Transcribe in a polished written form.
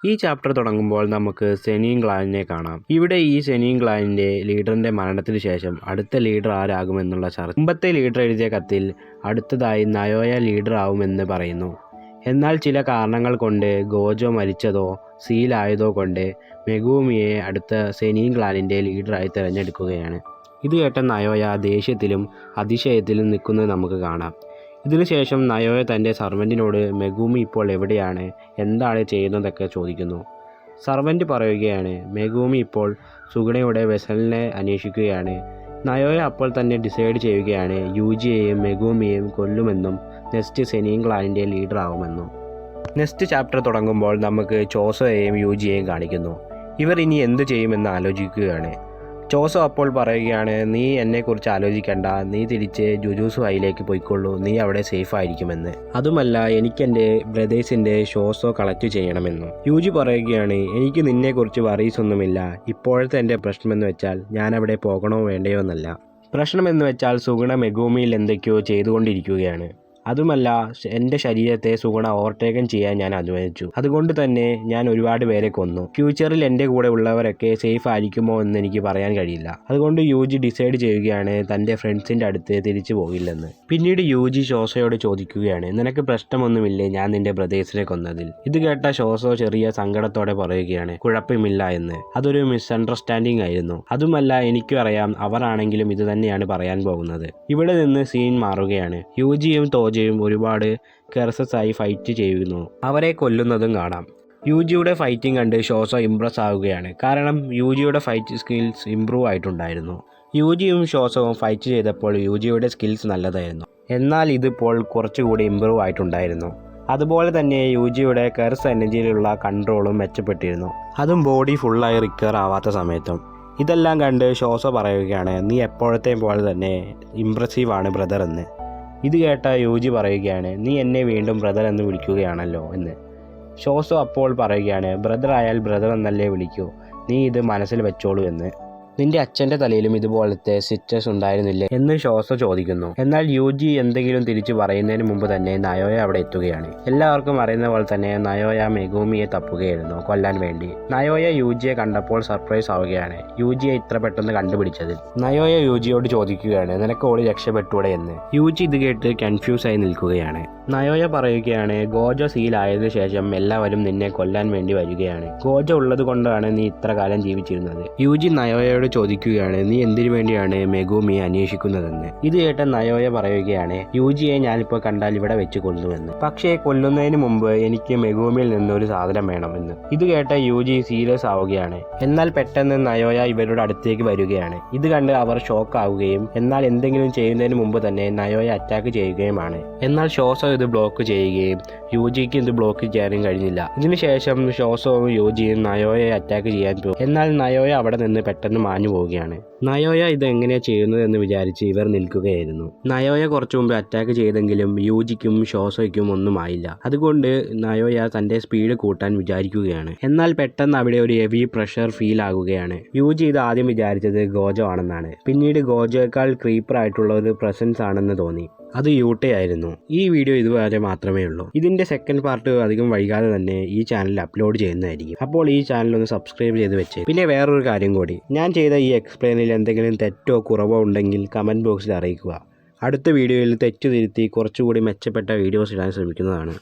ഈ ചാപ്റ്റർ തുടങ്ങുമ്പോൾ നമുക്ക് സെനിയും ക്ലാനിനെ കാണാം. ഇവിടെ ഈ സെനിയും ക്ലാനിൻ്റെ ലീഡറിൻ്റെ മരണത്തിന് ശേഷം അടുത്ത ലീഡർ ആരാകുമെന്നുള്ള ചർച്ച. മുമ്പത്തെ ലീഡർ എഴുതിയ കത്തിൽ അടുത്തതായി നയോയ ലീഡർ ആവുമെന്ന് പറയുന്നു. എന്നാൽ ചില കാരണങ്ങൾ കൊണ്ട് ഗോജോ മരിച്ചതോ സീലായതോ കൊണ്ട് മെഗൂമിയെ അടുത്ത സെനിയും ക്ലാനിൻ്റെ ലീഡറായി തിരഞ്ഞെടുക്കുകയാണ്. ഇത് കേട്ട നയോയ ദേഷ്യത്തിലും അതിശയത്തിലും നിൽക്കുന്നത് നമുക്ക് കാണാം. ഇതിനുശേഷം നയോയ തൻ്റെ സർവൻറ്റിനോട് മെഗൂമി ഇപ്പോൾ എവിടെയാണ്, എന്താണ് ചെയ്യുന്നതൊക്കെ ചോദിക്കുന്നു. സർവൻറ്റ് പറയുകയാണ് മെഗൂമി ഇപ്പോൾ സുഗുണയുടെ വെസലിനെ അന്വേഷിക്കുകയാണ്. നയോയ അപ്പോൾ തന്നെ ഡിസൈഡ് ചെയ്യുകയാണ് യൂജിയെയും മെഗൂമിയെയും കൊല്ലുമെന്നും നെക്സ്റ്റ് സെനിയും ക്ലാനിൻ്റെ ലീഡർ ആവുമെന്നും. നെക്സ്റ്റ് ചാപ്റ്റർ തുടങ്ങുമ്പോൾ നമുക്ക് ചോസോയെയും യൂജിയെയും കാണിക്കുന്നു. ഇവർ ഇനി എന്ത് ചെയ്യുമെന്ന് ആലോചിക്കുകയാണ്. ചോസോ അപ്പോൾ പറയുകയാണ് നീ എന്നെക്കുറിച്ച് ആലോചിക്കേണ്ട, നീ തിരിച്ച് ജുജുത്സു ഹൈയിലേക്ക് പോയിക്കൊള്ളൂ, നീ അവിടെ സേഫ് ആയിരിക്കുമെന്ന്. അതുമല്ല എനിക്കെൻ്റെ ബ്രദേഴ്സിൻ്റെ ഷോസോ കളക്ട് ചെയ്യണമെന്നും. യൂജി പറയുകയാണ് എനിക്ക് നിന്നെക്കുറിച്ച് വറീസ് ഒന്നുമില്ല, ഇപ്പോഴത്തെ എൻ്റെ പ്രശ്നമെന്ന് വെച്ചാൽ ഞാൻ അവിടെ പോകണോ വേണ്ടയോ എന്നല്ല. പ്രശ്നമെന്ന് വെച്ചാൽ സുഗുണ മെഗൂമിയിൽ എന്തൊക്കെയോ ചെയ്തുകൊണ്ടിരിക്കുകയാണ്. അതുമല്ല എൻ്റെ ശരീരത്തെ സുഗുണ ഓവർടേക്കൻ ചെയ്യാൻ ഞാൻ അനുവദിച്ചു. അതുകൊണ്ട് തന്നെ ഞാൻ ഒരുപാട് പേരെ കൊന്നു. ഫ്യൂച്ചറിൽ എൻ്റെ കൂടെ ഉള്ളവരൊക്കെ സേഫ് ആയിരിക്കുമോ എന്ന് എനിക്ക് പറയാൻ കഴിയില്ല. അതുകൊണ്ട് യൂജി ഡിസൈഡ് ചെയ്യുകയാണ് തൻ്റെ ഫ്രണ്ട്സിൻ്റെ അടുത്ത് തിരിച്ചു പോകില്ലെന്ന്. പിന്നീട് യൂജി ഷോസോയോട് ചോദിക്കുകയാണ് നിനക്ക് പ്രശ്നമൊന്നുമില്ലേ ഞാൻ നിൻ്റെ ബ്രദേഴ്സിനെ കൊന്നതിൽ. ഇത് കേട്ട ഷോസോ ചെറിയ സങ്കടത്തോടെ പറയുകയാണ് കുഴപ്പമില്ല എന്ന്. അതൊരു മിസ്അണ്ടർസ്റ്റാൻഡിങ് ആയിരുന്നു. അതുമല്ല എനിക്കും അറിയാം അവരാണെങ്കിലും ഇത് തന്നെയാണ് പറയാൻ പോകുന്നത്. ഇവിടെ നിന്ന് സീൻ മാറുകയാണ്. യൂജിയും തോജയും ഒരുപാട് കെർസസായി ഫൈറ്റ് ചെയ്യുന്നു. അവരെ കൊല്ലുന്നതും കാണാം. യൂജിയുടെ ഫൈറ്റിംഗ് കണ്ട് ഷോസോ ഇംപ്രസ് ആവുകയാണ്. കാരണം യൂജിയുടെ ഫൈറ്റ് സ്കിൽസ് ഇംപ്രൂവ് ആയിട്ടുണ്ടായിരുന്നു. യൂജിയും ഷോസോവും ഫൈറ്റ് ചെയ്തപ്പോൾ യൂജിയുടെ സ്കിൽസ് നല്ലതായിരുന്നു. എന്നാൽ ഇതിപ്പോൾ കുറച്ചുകൂടി ഇംപ്രൂവ് ആയിട്ടുണ്ടായിരുന്നു. അതുപോലെ തന്നെ യൂജിയുടെ കെർസ് എനർജിയിലുള്ള കൺട്രോളും മെച്ചപ്പെട്ടിരുന്നു. അതും ബോഡി ഫുള്ളായി റിക്കവർ ആവാത്ത സമയത്തും. ഇതെല്ലാം കണ്ട് ഷോസോ പറയുകയാണ് നീ എപ്പോഴത്തെയും പോലെ തന്നെ ഇംപ്രസീവ് ആണ് ബ്രദർ എന്ന്. ഇത് കേട്ട യൂജി പറയുകയാണ് നീ എന്നെ വീണ്ടും ബ്രദർ എന്ന് വിളിക്കുകയാണല്ലോ എന്ന്. ഷോസോ അപ്പോൾ പറയുകയാണ് ബ്രദർ ആയാൽ ബ്രദർ എന്നല്ലേ വിളിക്കൂ, നീ ഇത് മനസ്സിൽ വെച്ചോളൂ എന്ന്. നിന്റെ അച്ഛൻ്റെ തലയിലും ഇതുപോലത്തെ സ്റ്റിച്ചസ് ഉണ്ടായിരുന്നില്ലേ എന്ന് ഷോസോ ചോദിക്കുന്നു. എന്നാൽ യൂജി എന്തെങ്കിലും തിരിച്ചു പറയുന്നതിന് മുമ്പ് തന്നെ നയോയ അവിടെ എത്തുകയാണ്. എല്ലാവർക്കും അറിയുന്ന പോലെ തന്നെ നയോയ മെഗൂമിയെ തപ്പുകയായിരുന്നു കൊല്ലാൻ വേണ്ടി. നയോയ യൂജിയെ കണ്ടപ്പോൾ സർപ്രൈസ് ആവുകയാണ് യൂജിയെ ഇത്ര പെട്ടെന്ന് കണ്ടുപിടിച്ചതിൽ. നയോയ യൂജിയോട് ചോദിക്കുകയാണ് നിനക്ക് ഓടി രക്ഷപ്പെട്ടൂടെ എന്ന്. യൂജി ഇത് കേട്ട് കൺഫ്യൂസ് ആയി നിൽക്കുകയാണ്. നയോയ പറയുകയാണ് ഗോജോ സീലായതിനു ശേഷം എല്ലാവരും നിന്നെ കൊല്ലാൻ വേണ്ടി വരികയാണ്. ഗോജോ ഉള്ളത് കൊണ്ടാണ് നീ ഇത്ര കാലം ജീവിച്ചിരുന്നത്. യൂജി നയോയോട് ചോദിക്കുകയാണ് നീ എന്തിനു വേണ്ടിയാണ് മെഗൂമിയെ അന്വേഷിക്കുന്നതെന്ന്. ഇത് കേട്ട നയോയ പറയുകയാണ് യൂജിയെ ഞാനിപ്പോൾ കണ്ടാൽ ഇവിടെ വെച്ച് കൊല്ലുമെന്ന്. പക്ഷേ കൊല്ലുന്നതിന് മുമ്പ് എനിക്ക് മെഗൂമിയിൽ നിന്ന് ഒരു സാധനം വേണമെന്ന്. ഇത് കേട്ട യൂജി സീരിയസ് ആവുകയാണ്. എന്നാൽ പെട്ടെന്ന് നയോയ ഇവരുടെ അടുത്തേക്ക് വരികയാണ്. ഇത് കണ്ട് അവർ ഷോക്ക് ആവുകയും എന്നാൽ എന്തെങ്കിലും ചെയ്യുന്നതിന് മുമ്പ് തന്നെ നയോയ അറ്റാക്ക് ചെയ്യുകയുമാണ്. എന്നാൽ ഷോസോ ഇത് ബ്ലോക്ക് ചെയ്യുകയും യൂജിക്ക് ഇത് ബ്ലോക്ക് ചെയ്യാനും കഴിഞ്ഞില്ല. ഇതിനുശേഷം ഷോസോവും യൂജിയും നയോയെ അറ്റാക്ക് ചെയ്യാൻ പോകും. എന്നാൽ നയോയ അവിടെ നിന്ന് പെട്ടെന്ന് മാഞ്ഞു പോവുകയാണ്. നയോയ ഇത് എങ്ങനെയാണ് ചെയ്യുന്നത് എന്ന് വിചാരിച്ച് ഇവർ നിൽക്കുകയായിരുന്നു. നയോയ കുറച്ചു മുമ്പ് അറ്റാക്ക് ചെയ്തെങ്കിലും യൂജിക്കും ഷോസോയ്ക്കും ഒന്നും ആയില്ല. അതുകൊണ്ട് നയോയ തന്റെ സ്പീഡ് കൂട്ടാൻ വിചാരിക്കുകയാണ്. എന്നാൽ പെട്ടെന്ന് അവിടെ ഒരു ഹെവി പ്രഷർ ഫീൽ ആകുകയാണ്. യൂജി ഇത് ആദ്യം വിചാരിച്ചത് ഗോജോ ആണെന്നാണ്. പിന്നീട് ഗോജോയേക്കാൾ ക്രീപ്പർ ആയിട്ടുള്ള ഒരു പ്രസൻസ് ആണെന്ന് തോന്നി. അത് യൂട്ടയായിരുന്നു. ഈ വീഡിയോ ഇതുവരെ മാത്രമേ ഉള്ളൂ. ഇതിൻ്റെ സെക്കൻഡ് പാർട്ട് അധികം വൈകാതെ തന്നെ ഈ ചാനലിൽ അപ്ലോഡ് ചെയ്യുന്നതായിരിക്കും. അപ്പോൾ ഈ ചാനൽ ഒന്ന് സബ്സ്ക്രൈബ് ചെയ്ത് വെച്ച്. പിന്നെ വേറൊരു കാര്യം കൂടി, ഞാൻ ചെയ്ത ഈ എക്സ്പ്ലെയിനിൽ എന്തെങ്കിലും തെറ്റോ കുറവോ ഉണ്ടെങ്കിൽ കമൻറ്റ് ബോക്സിൽ അറിയിക്കുക. അടുത്ത വീഡിയോയിൽ തെറ്റ് തിരുത്തി കുറച്ചുകൂടി മെച്ചപ്പെട്ട വീഡിയോസ് ഇടാൻ ശ്രമിക്കുന്നതാണ്.